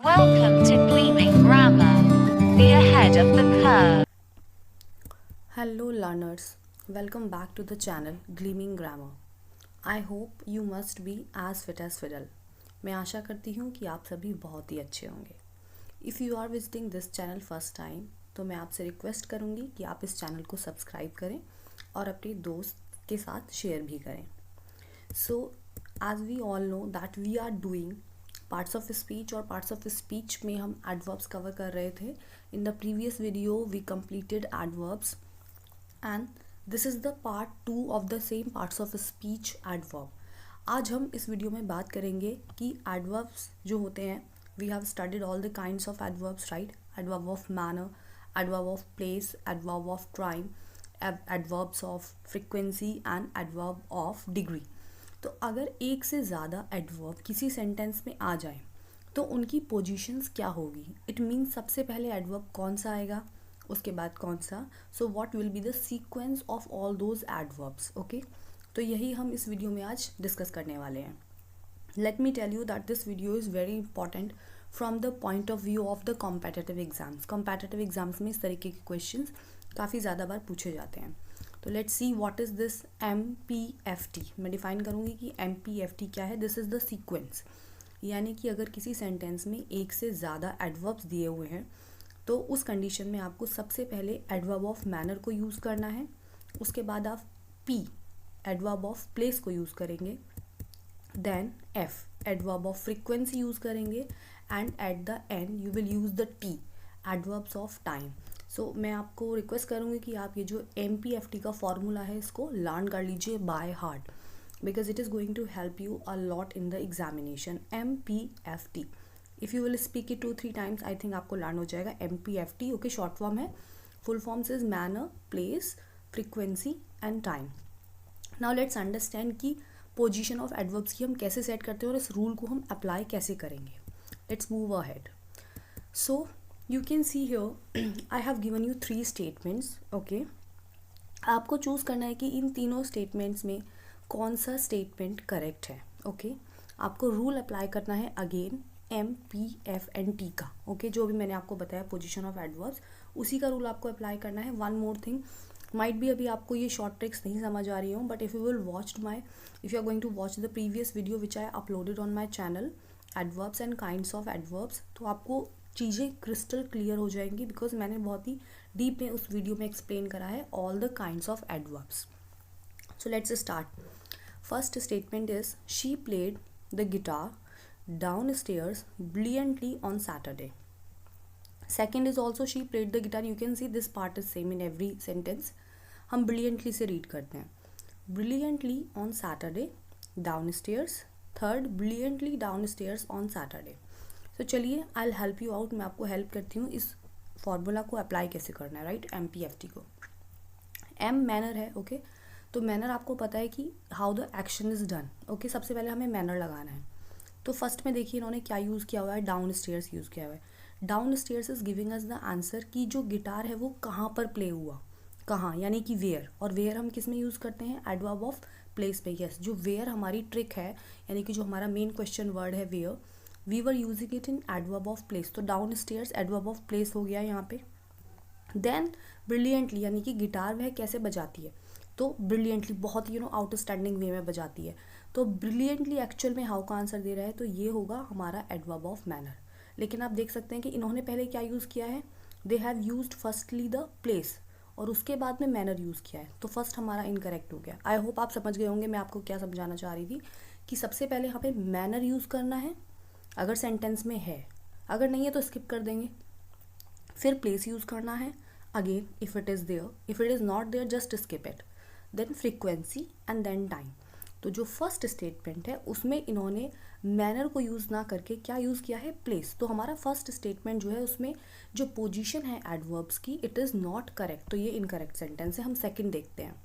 Welcome to Gleaming Grammar. Be ahead of the curve. Hello learners, welcome back to the channel Gleaming Grammar. I hope you must be as fit as fiddle. मैं आशा करती हूँ कि आप सभी बहुत ही अच्छे होंगे. If you are visiting this channel first time, तो मैं आपसे रिक्वेस्ट करूँगी कि आप इस चैनल को सब्सक्राइब करें और अपने दोस्त के साथ शेयर भी करें. So as we all know that we are doing parts of speech और पार्ट्स ऑफ स्पीच में हम एडवर्ब्स कवर कर रहे थे. In the previous video we completed adverbs and this is the part 2 of the same parts of speech adverb. आज हम इस video में बात करेंगे कि एडवर्ब्स जो होते हैं, we have studied all the kinds of adverbs, right. Adverb of manner, adverb of place, adverb of time, adverbs of frequency and adverb of degree. तो अगर एक से ज़्यादा एडवर्ब किसी सेंटेंस में आ जाए तो उनकी पोजीशंस क्या होगी. इट मीन्स सबसे पहले एडवर्ब कौन सा आएगा, उसके बाद कौन सा. So what will be the sequence of all those adverbs. Okay, तो यही हम इस वीडियो में आज डिस्कस करने वाले हैं. Let me tell you that this video is very important from the point of view of the competitive exams. Competitive exams में इस तरीके के क्वेश्चन काफ़ी ज़्यादा बार पूछे जाते हैं. तो let's see what is this MPFT. मैं डिफाइन करूँगी कि MPFT क्या है. दिस इज़ द सीक्वेंस, यानी कि अगर किसी सेंटेंस में एक से ज़्यादा एडवर्ब्स दिए हुए हैं तो उस कंडीशन में आपको सबसे पहले एडवर्ब ऑफ मैनर को यूज़ करना है. उसके बाद आप P एडवर्ब ऑफ प्लेस को यूज़ करेंगे. Then F adverb of frequency use करेंगे and at the end you will use the T adverbs of time. So मैं आपको रिक्वेस्ट करूँगी कि आप ये जो MPFT का फॉर्मूला है इसको लर्न कर लीजिए by heart, because it is going to help you a lot in the examination. MPFT if you will speak it 2-3 times I think आपको लर्न हो जाएगा. MPFT ओके, शॉर्ट फॉर्म है. Full forms is manner, place, frequency and time. Now let's understand कि position of adverbs की हम कैसे set करते हैं और इस रूल को हम अप्लाई कैसे करेंगे. Let's move ahead. So you can see here I have given you 3 statements. okay, आपको चूज़ करना है कि इन तीनों स्टेटमेंट्स में कौन सा स्टेटमेंट करेक्ट है. ओके, आपको रूल अप्लाई करना है अगेन MPFNT का. ओके, जो भी मैंने आपको बताया पोजीशन ऑफ एडवर्ब्स, उसी का रूल आपको अप्लाई करना है. वन मोर थिंग, माइट भी अभी आपको ये शॉर्ट ट्रिक्स नहीं समझ आ रही हो, but if you are going to watch the previous video which I uploaded on my channel adverbs and kinds of adverbs, तो आपको चीज़ें क्रिस्टल क्लियर हो जाएंगी, बिकॉज मैंने बहुत ही डीप में उस वीडियो में एक्सप्लेन करा है all the kinds of adverbs. So let's start. First statement is she played the guitar down stairs brilliantly on Saturday. Second is also she played the guitar. You can see this part is same in every sentence. हम brilliantly से read करते हैं. Brilliantly on Saturday, down stairs. Third, brilliantly down stairs on Saturday. तो चलिए I will help you out. मैं आपको help करती हूँ इस फॉर्मूला को अप्लाई कैसे करना है, राइट. MPFT को M मैनर है. ओके, तो मैनर आपको पता है कि how the action is done. Okay, सबसे पहले हमें मैनर लगाना है. तो फर्स्ट में देखिए इन्होंने क्या यूज़ किया हुआ है, डाउन स्टेयर्स यूज़ किया हुआ है. Down stairs is giving us the answer कि जो गिटार है वो कहाँ पर प्ले हुआ, कहाँ, यानी कि वेयर. और वेयर हम किस में यूज़ करते हैं, एडवर्ब ऑफ प्लेस पे. यस, जो वेयर हमारी ट्रिक है, यानी कि जो हमारा मेन क्वेश्चन वर्ड है where, we were using it in adverb of place. तो downstairs adverb of place हो गया यहाँ पे. देन ब्रिलियंटली, यानी कि गिटार वह कैसे बजाती है, तो ब्रिलियंटली, बहुत ही आउटस्टैंडिंग वे में बजाती है. तो ब्रिलियंटली एक्चुअल में हाउ का आंसर दे रहा है, तो ये होगा हमारा एडवर्ब ऑफ मैनर. लेकिन आप देख सकते हैं कि इन्होंने पहले क्या यूज़ किया है, they have used firstly the place और उसके बाद में मैनर यूज़ किया है. तो फर्स्ट हमारा इनकरेक्ट हो गया. आई होप आप समझ गए होंगे मैं आपको क्या समझाना चाह रही थी, कि सबसे पहले यहाँ पे मैनर यूज़ करना है अगर सेंटेंस में है, अगर नहीं है तो स्किप कर देंगे. फिर प्लेस यूज़ करना है again if it is there, if it is not there just skip it. Then frequency and then time. तो जो फर्स्ट स्टेटमेंट है उसमें इन्होंने मैनर को यूज़ ना करके क्या यूज़ किया है, प्लेस. तो हमारा फर्स्ट स्टेटमेंट जो है उसमें जो पोजीशन है एडवर्ब्स की, इट इज़ नॉट करेक्ट, तो ये इनकरेक्ट सेंटेंस है. हम सेकेंड देखते हैं.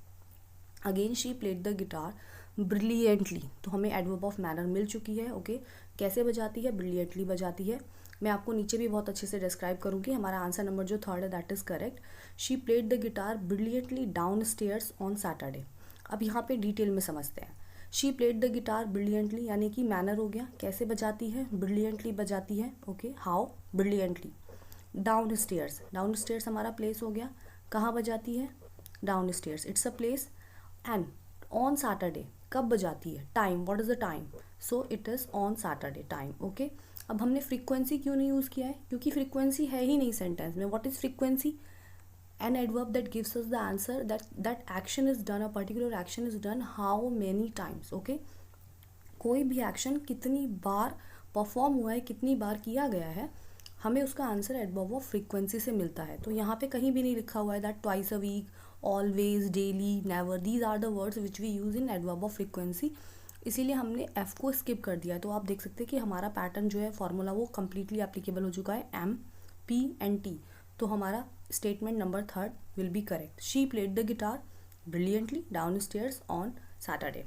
Again she played the guitar brilliantly. तो हमें एडवर्ब ऑफ मैनर मिल चुकी है. ओके, कैसे बजाती है, ब्रिलियंटली बजाती है. मैं आपको नीचे भी बहुत अच्छे से डिस्क्राइब करूँगी. हमारा आंसर नंबर जो थर्ड है that is correct. She played the guitar brilliantly down stairs on Saturday. अब यहाँ पे डिटेल में समझते हैं she played the guitar brilliantly, यानी कि मैनर हो गया, कैसे बजाती है, ब्रिलियंटली बजाती है, okay, how, brilliantly. Down stairs, down stairs हमारा प्लेस हो गया, कहाँ बजाती है, down stairs, it's a place. And on Saturday, कब बजाती है, time, what is the time, so it is on Saturday, time, okay. अब हमने फ्रीक्वेंसी क्यों नहीं यूज़ किया है, क्योंकि फ्रीक्वेंसी है ही नहीं सेंटेंस में। What is frequency, an adverb that gives us the answer that action is done, a particular action is done how many times, okay। कोई भी एक्शन कितनी बार परफॉर्म हुआ है, कितनी बार किया गया है, हमें उसका आंसर एडवर्ब ऑफ फ्रीक्वेंसी से मिलता है। तो यहाँ पे कहीं भी नहीं लिखा हुआ है that twice a week, always, daily, never, these are the words which we use in adverb of frequency, इसीलिए हमने एफ को स्किप कर दिया। तो आप देख सकते हैं कि हमारा पैटर्न जो है फॉर्मूला वो कम्प्लीटली एप्लीकेबल हो चुका है, एम, पी एंड टी। तो हमारा statement number 3 will be correct. She played the guitar brilliantly down stairs on Saturday.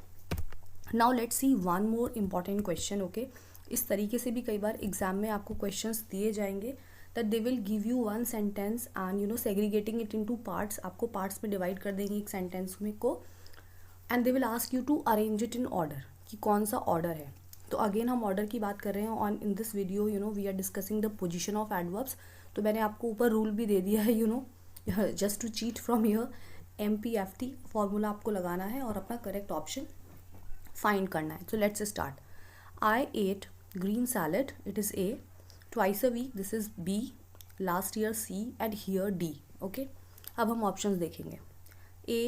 Now let's see one more important question, okay. इस तरीके से भी कई बार एग्जाम में आपको क्वेश्चंस दिए जाएंगे that they will give you one sentence and segregating it into parts, आपको पार्ट्स में डिवाइड कर देंगे एक सेंटेंस में को, and they will ask you to arrange it in order, कि कौन सा ऑर्डर है। तो अगेन हम ऑर्डर की बात कर रहे हैं on in this video, we are discussing the position of adverbs. तो मैंने आपको ऊपर रूल भी दे दिया है, just to cheat from your MPFT formula आपको लगाना है और अपना करेक्ट ऑप्शन फाइंड करना है। So let's start. I ate green salad, it is A, twice a week, this is B, last year C and here D, okay. अब हम options देखेंगे, A,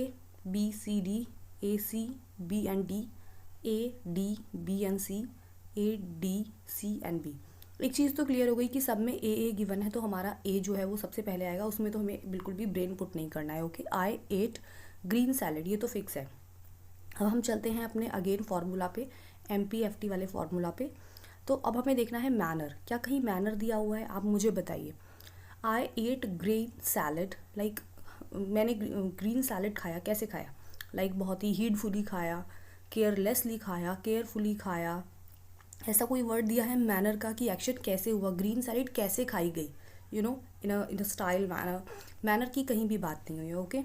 B, C, D, A, C, B and D, A, D, B and C, A, D, C and B। एक चीज़ तो clear हो गई कि सब में A गिवन है, तो हमारा A जो है वो सबसे पहले आएगा, उसमें तो हमें बिल्कुल भी ब्रेन पुट नहीं करना है, ओके। आई एट ग्रीन सैलड, ये तो फिक्स है। अब हम चलते हैं अपने अगेन फार्मूला पे, MPFT वाले फार्मूला पे। तो अब हमें देखना है मैनर, क्या कहीं मैनर दिया हुआ है, आप मुझे बताइए। आई एट ग्रीन सैलड, लाइक मैंने ग्रीन सैलड खाया, कैसे खाया, लाइक बहुत ही हीडफुली खाया, केयरलेसली खाया, केयरफुली खाया, ऐसा कोई वर्ड दिया है मैनर का कि एक्शन कैसे हुआ, ग्रीन सैलड कैसे खाई गई, इन अ स्टाइल मैनर। मैनर की कहीं भी बात नहीं हुई है, ओके।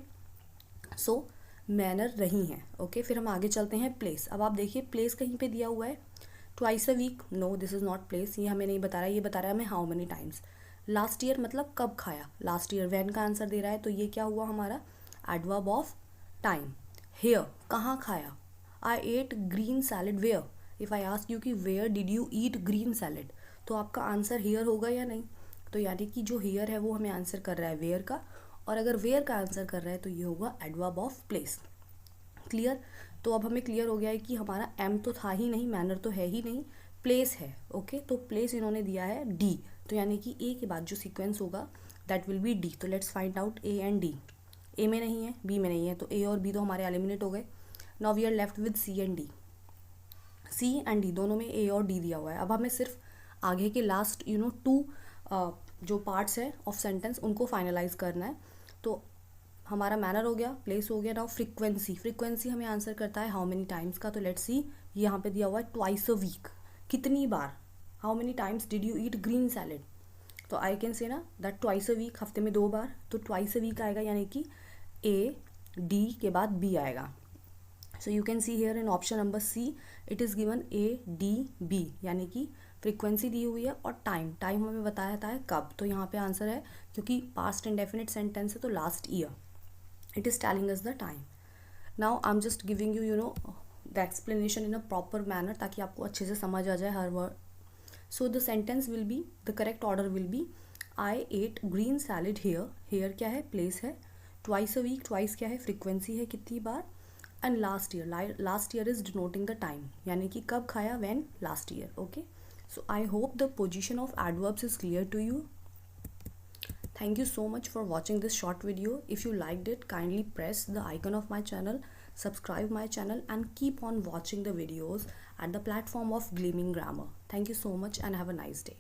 सो मैनर नहीं है, ओके। फिर हम आगे चलते हैं प्लेस। अब आप देखिए प्लेस कहीं पे दिया हुआ है, twice a week, no this is not place, ये हमें नहीं बता रहा है, ये बता रहा है हमें how many times. Last year मतलब कब खाया, लास्ट ईयर, वैन का आंसर दे रहा है, तो ये क्या हुआ हमारा एडवर्ब ऑफ टाइम। हेयर, कहाँ खाया, I ate green salad where, if I ask you कि where did you eat green salad, तो आपका आंसर हेयर होगा या नहीं। तो यानी कि जो हेयर है वो हमें आंसर कर रहा है वेयर का, और अगर वेयर का आंसर कर रहा है तो ये होगा एडवर्ब ऑफ प्लेस। क्लियर। तो अब हमें क्लियर हो गया है कि हमारा एम तो था ही नहीं, मैनर तो है ही नहीं, प्लेस है, ओके। तो प्लेस इन्होंने दिया है डी, तो यानी कि ए के बाद जो सीक्वेंस होगा दैट विल बी डी। तो let's find out A and D. A में नहीं है, बी में नहीं है, तो ए और बी तो हमारे एलिमिनेट हो गए। Now we are left with C and D. C and D दोनों में ए और डी दिया हुआ है। अब हमें सिर्फ आगे के लास्ट टू जो पार्ट्स है ऑफ सेंटेंस उनको फाइनलाइज करना है। तो हमारा मैनर हो गया, प्लेस हो गया। नाउ फ्रीक्वेंसी, फ्रीक्वेंसी हमें आंसर करता है हाउ मेनी टाइम्स का। तो लेट्स सी, यहाँ पे दिया हुआ है ट्वाइस अ वीक, कितनी बार, how many times did you eat green salad. तो आई कैन से ना दैट ट्वाइस अ वीक, हफ्ते में 2 बार, तो ट्वाइस अ वीक आएगा, यानी कि ए डी के बाद बी आएगा। So you can see here in option number see it is given ADB, यानी कि फ्रीक्वेंसी दी हुई है और टाइम, टाइम हमें बताया था है कब। तो यहाँ पे आंसर है, क्योंकि पास्ट इंडेफिनिट सेंटेंस है तो last year, it is telling us the time. Now I am just giving you the explanation in a proper manner, ताकि आपको अच्छे से समझ आ जाए हर word. So the sentence will be, the correct order will be I ate green salad here, here क्या है, प्लेस है, ट्वाइस अ वीक, ट्वाइस क्या है, फ्रीक्वेंसी है, कितनी बार, and last year, last year is denoting the time, यानी कि कब खाया, when, last year, okay. So I hope the position of adverbs is clear to you. Thank you so much for watching this short video. If you liked it, kindly press the icon of my channel, subscribe my channel and keep on watching the videos at the platform of Gleaming Grammar. Thank you so much and have a nice day.